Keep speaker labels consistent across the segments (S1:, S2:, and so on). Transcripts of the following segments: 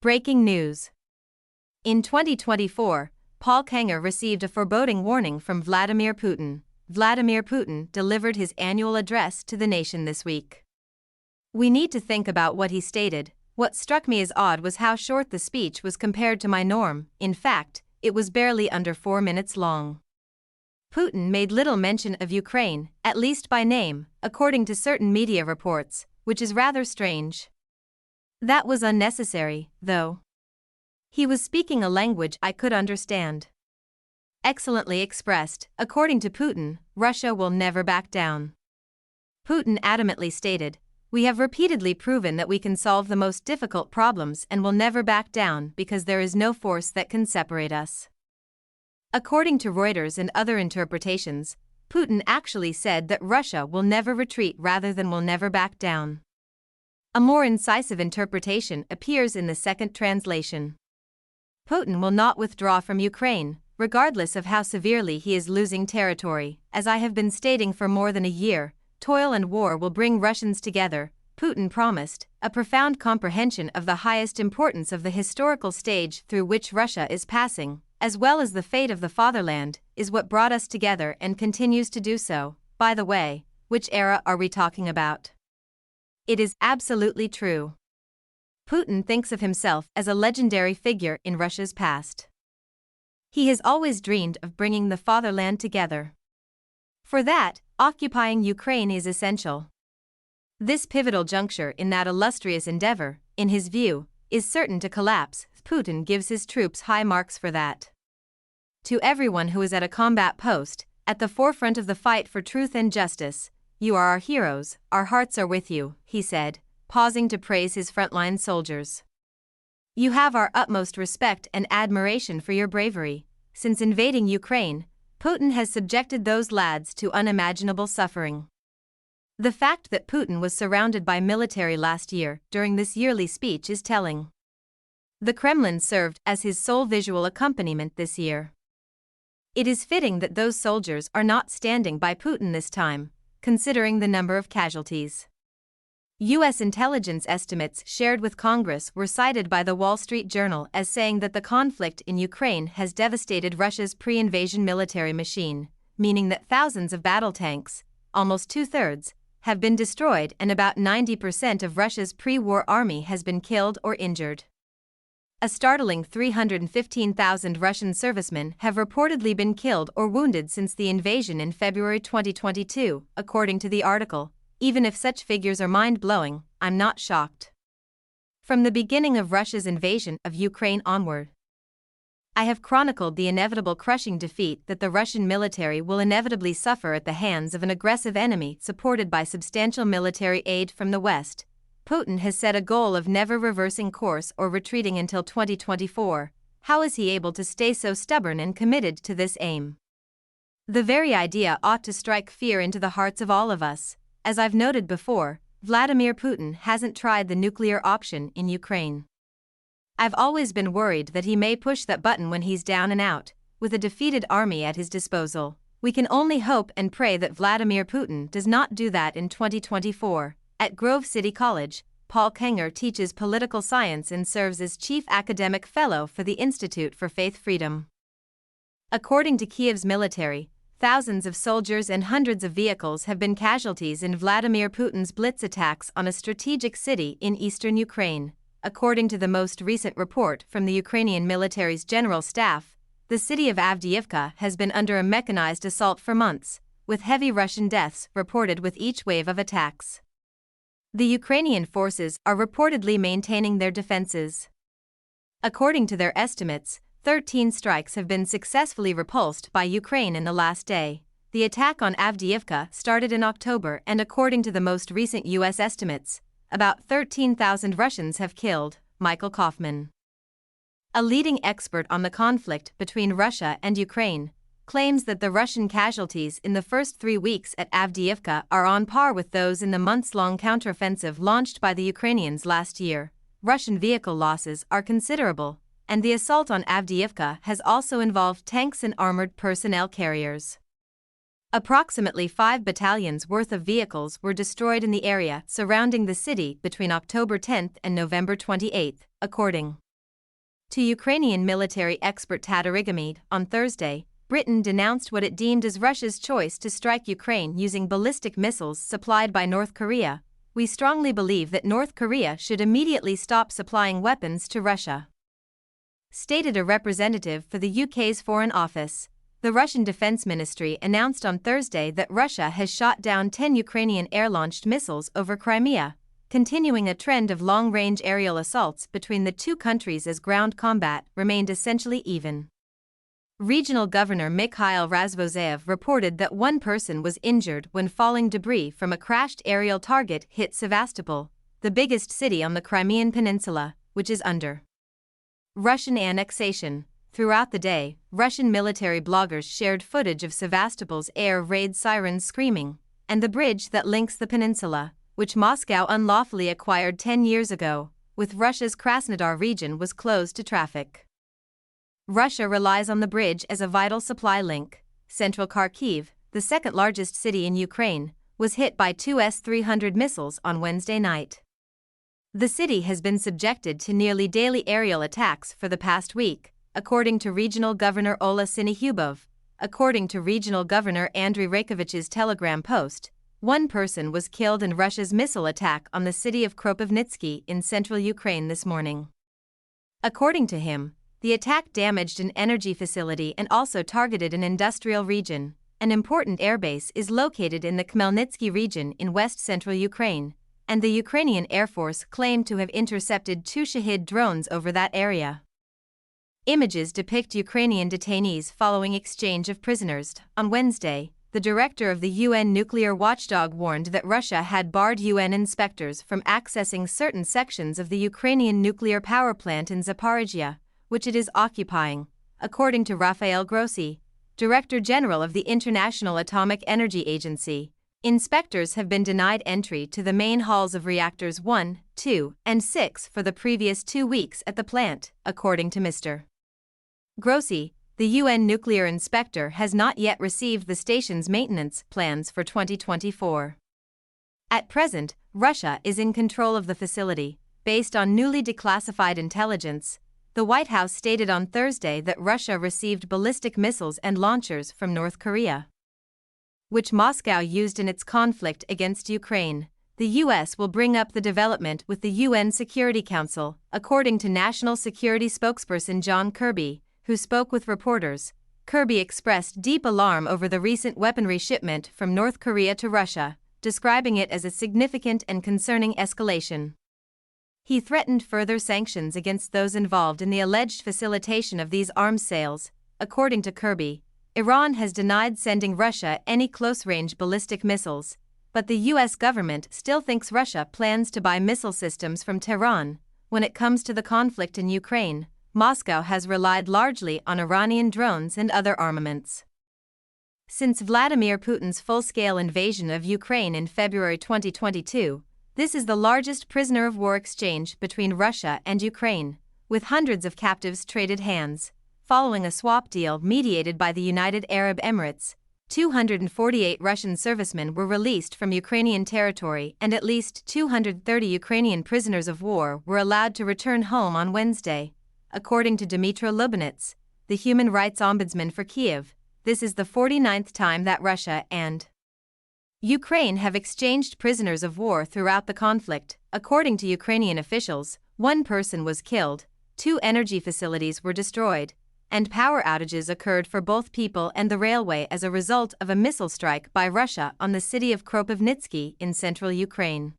S1: Breaking news. In 2024, Paul Kengor received a foreboding warning from Vladimir Putin. Vladimir Putin delivered his annual address to the nation this week. We need to think about what he stated. What struck me as odd was how short the speech was compared to my norm. In fact, it was barely under 4 minutes long. Putin made little mention of Ukraine, at least by name, according to certain media reports, which is rather strange. That was unnecessary, though. He was speaking a language I could understand. Excellently expressed, according to Putin, Russia will never back down. Putin adamantly stated, "We have repeatedly proven that we can solve the most difficult problems and will never back down because there is no force that can separate us." According to Reuters and other interpretations, Putin actually said that Russia will never retreat rather than will never back down. A more incisive interpretation appears in the second translation. Putin will not withdraw from Ukraine, regardless of how severely he is losing territory. As I have been stating for more than a year, toil and war will bring Russians together, Putin promised, a profound comprehension of the highest importance of the historical stage through which Russia is passing, as well as the fate of the fatherland, is what brought us together and continues to do so. By the way, which era are we talking about? It is absolutely true. Putin thinks of himself as a legendary figure in Russia's past. He has always dreamed of bringing the fatherland together. For that, occupying Ukraine is essential. This pivotal juncture in that illustrious endeavor, in his view, is certain to collapse. Putin gives his troops high marks for that. To everyone who is at a combat post, at the forefront of the fight for truth and justice, "You are our heroes, our hearts are with you," he said, pausing to praise his frontline soldiers. "You have our utmost respect and admiration for your bravery. Since invading Ukraine, Putin has subjected those lads to unimaginable suffering." The fact that Putin was surrounded by military last year during this yearly speech is telling. The Kremlin served as his sole visual accompaniment this year. It is fitting that those soldiers are not standing by Putin this time, considering the number of casualties. U.S. intelligence estimates shared with Congress were cited by the Wall Street Journal as saying that the conflict in Ukraine has devastated Russia's pre-invasion military machine, meaning that thousands of battle tanks, almost two-thirds, have been destroyed and about 90% of Russia's pre-war army has been killed or injured. A startling 315,000 Russian servicemen have reportedly been killed or wounded since the invasion in February 2022, according to the article. Even if such figures are mind-blowing, I'm not shocked. From the beginning of Russia's invasion of Ukraine onward, I have chronicled the inevitable crushing defeat that the Russian military will inevitably suffer at the hands of an aggressive enemy supported by substantial military aid from the West. Putin has set a goal of never reversing course or retreating until 2024. How is he able to stay so stubborn and committed to this aim? The very idea ought to strike fear into the hearts of all of us. As I've noted before, Vladimir Putin hasn't tried the nuclear option in Ukraine. I've always been worried that he may push that button when he's down and out, with a defeated army at his disposal. We can only hope and pray that Vladimir Putin does not do that in 2024. At Grove City College, Paul Kengor teaches political science and serves as chief academic fellow for the Institute for Faith Freedom. According to Kiev's military, thousands of soldiers and hundreds of vehicles have been casualties in Vladimir Putin's blitz attacks on a strategic city in eastern Ukraine. According to the most recent report from the Ukrainian military's general staff, the city of Avdiivka has been under a mechanized assault for months, with heavy Russian deaths reported with each wave of attacks. The Ukrainian forces are reportedly maintaining their defenses. According to their estimates, 13 strikes have been successfully repulsed by Ukraine in the last day. The attack on Avdiivka started in October, and according to the most recent U.S. estimates, about 13,000 Russians have killed. Michael Kaufman, a leading expert on the conflict between Russia and Ukraine, claims that the Russian casualties in the first 3 weeks at Avdiivka are on par with those in the months-long counteroffensive launched by the Ukrainians last year. Russian vehicle losses are considerable, and the assault on Avdiivka has also involved tanks and armored personnel carriers. Approximately 5 battalions worth of vehicles were destroyed in the area surrounding the city between October 10 and November 28, according To Ukrainian military expert Tatarigimid, on Thursday, Britain denounced what it deemed as Russia's choice to strike Ukraine using ballistic missiles supplied by North Korea. We strongly believe that North Korea should immediately stop supplying weapons to Russia, stated a representative for the UK's Foreign Office. The Russian Defense Ministry announced on Thursday that Russia has shot down 10 Ukrainian air-launched missiles over Crimea, continuing a trend of long-range aerial assaults between the two countries as ground combat remained essentially even. Regional Governor Mikhail Razvozayev reported that one person was injured when falling debris from a crashed aerial target hit Sevastopol, the biggest city on the Crimean Peninsula, which is under Russian annexation. Throughout the day, Russian military bloggers shared footage of Sevastopol's air raid sirens screaming, and the bridge that links the peninsula, which Moscow unlawfully acquired 10 years ago, with Russia's Krasnodar region was closed to traffic. Russia relies on the bridge as a vital supply link. Central Kharkiv, the second largest city in Ukraine, was hit by two S-300 missiles on Wednesday night. The city has been subjected to nearly daily aerial attacks for the past week, according to Regional Governor Ola Sinihubov. According to Regional Governor Andriy Rakovich's Telegram post, one person was killed in Russia's missile attack on the city of Kropivnitsky in central Ukraine this morning. According to him, the attack damaged an energy facility and also targeted an industrial region. An important airbase is located in the Khmelnytsky region in west-central Ukraine, and the Ukrainian Air Force claimed to have intercepted two Shahid drones over that area. Images depict Ukrainian detainees following exchange of prisoners. On Wednesday, the director of the UN nuclear watchdog warned that Russia had barred UN inspectors from accessing certain sections of the Ukrainian nuclear power plant in Zaporizhzhia, which it is occupying, according to Rafael Grossi, Director General of the International Atomic Energy Agency. Inspectors have been denied entry to the main halls of reactors 1, 2, and 6 for the previous 2 weeks at the plant, according to Mr. Grossi. The UN nuclear inspector has not yet received the station's maintenance plans for 2024. At present, Russia is in control of the facility, based on newly declassified intelligence. The White House stated on Thursday that Russia received ballistic missiles and launchers from North Korea, which Moscow used in its conflict against Ukraine. The U.S. will bring up the development with the UN Security Council, according to National Security spokesperson John Kirby, who spoke with reporters. Kirby expressed deep alarm over the recent weaponry shipment from North Korea to Russia, describing it as a significant and concerning escalation. He threatened further sanctions against those involved in the alleged facilitation of these arms sales. According to Kirby, Iran has denied sending Russia any close-range ballistic missiles, but the U.S. government still thinks Russia plans to buy missile systems from Tehran. When it comes to the conflict in Ukraine, Moscow has relied largely on Iranian drones and other armaments. Since Vladimir Putin's full-scale invasion of Ukraine in February 2022, this is the largest prisoner of war exchange between Russia and Ukraine, with hundreds of captives traded hands. Following a swap deal mediated by the United Arab Emirates, 248 Russian servicemen were released from Ukrainian territory and at least 230 Ukrainian prisoners of war were allowed to return home on Wednesday. According to Dmytro Lubinets, the human rights ombudsman for Kiev, this is the 49th time that Russia and Ukraine have exchanged prisoners of war throughout the conflict. According to Ukrainian officials, one person was killed, 2 energy facilities were destroyed, and power outages occurred for both people and the railway as a result of a missile strike by Russia on the city of Kropivnitsky in central Ukraine.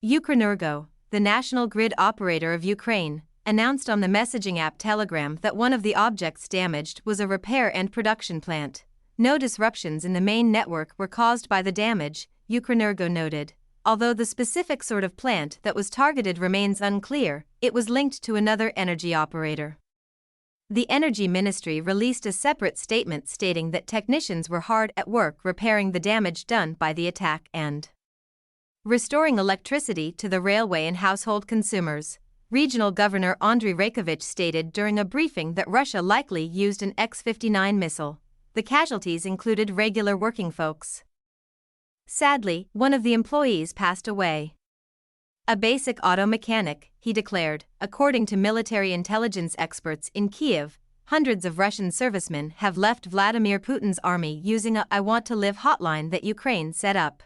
S1: Ukrenergo, the national grid operator of Ukraine, announced on the messaging app Telegram that one of the objects damaged was a repair and production plant. No disruptions in the main network were caused by the damage, Ukrenergo noted. Although the specific sort of plant that was targeted remains unclear, it was linked to another energy operator. The Energy Ministry released a separate statement stating that technicians were hard at work repairing the damage done by the attack and restoring electricity to the railway and household consumers. Regional Governor Andriy Rakovich stated during a briefing that Russia likely used an X-59 missile. The casualties included regular working folks. Sadly, one of the employees passed away. A basic auto mechanic, he declared. According to military intelligence experts in Kiev, hundreds of Russian servicemen have left Vladimir Putin's army using a "I want to live" hotline that Ukraine set up.